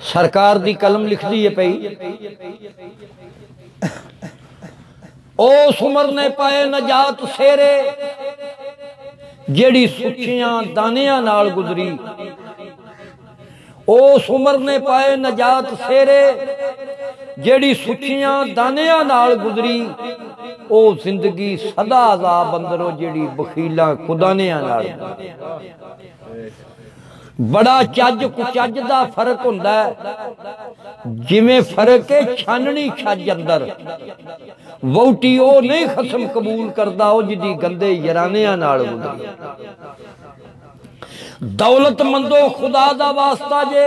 सरकार दी कलम लिखदी है पई, उस उमर ने पाए नजात सेरे जेड़ी सुचियां दानियां नाल गुजरी। उस उमर ने पाए नजात सेरे जेड़ी सुचियां दानियां नाल गुजरी। ओ जिंदगी सदा अजाब अंदरों जेड़ी बखीला खुदानियां नाल। बड़ा चज कुचज दा फर्क हुंदा है, जिवें फर्क है छाननी छज अंदर। वोटी ओ नहीं खसम कबूल करदा ओ जिदी गंदे यरानियां नाल गुजरी। दौलतमंदो खुदा दा वास्ता जे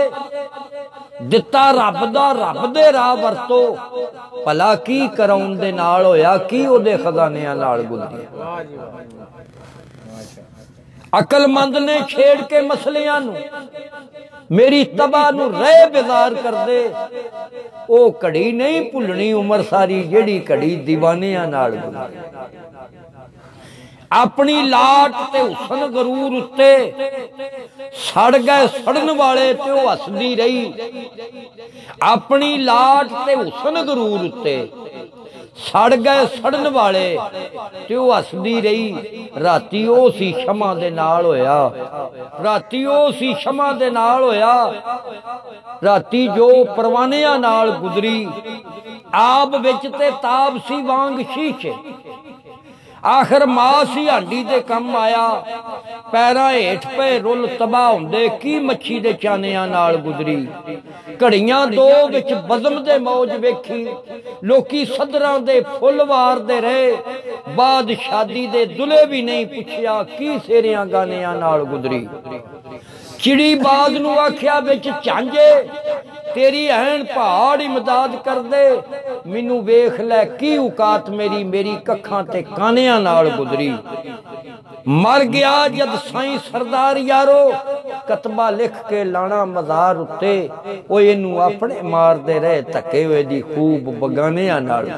दिता रब दा रब दे राह वरतो। भला की कराउन दे नाल होया, की ओदे खजानियां नाल गुजरी। अकलमंद ने छेड़ के मसलियां नू मेरी तबाह नू रह बेजार कर दे। ओ घड़ी नहीं भुलनी उमर सारी जेड़ी घड़ी दीवानियां नाल गुजरी। अपनी लाट ते हुसन गरूर उत्ते सड़ गए सड़न वाले ते ओ हसदी रही। अपनी लाट ते हुसन गरूर उत्ते सड़ गए सड़न वाले ते ओ हसदी रही। राती ओ सी शमा दे नाल होया, राती ओ सी शमा दे नाल होया। राती जो परवानियां नाल गुजरी। आब विच ते ताब सी वांग शीशे। आखिर मां सी हांडी दे कम आया। पैरां हेठ पे रुल तबाह हुंदे की मच्छी दे चानियां नाल गुजरी। घड़ियां दो विच बज़म दे मौज वेखी। लोकी सदरां दे फुल वारदे रहे। बाद शादी दे दुल्हे भी नहीं पुछया की सेरियां गानियां नाल गुजरी। चिड़ी बाज नू आख्या विच झांजे तेरी ऐन पहाड़ इमदाद कर दे। मैनू वेख लै की औकात मेरी, मेरी कखां ते कानियां नाल गुजरी। मर गया जद साईं सरदार यारो, कतबा लिख के लाना मज़ार उत्ते। ओ इनू अपने मारदे रहे धक्के हुए दी खूब बगानियां नाल।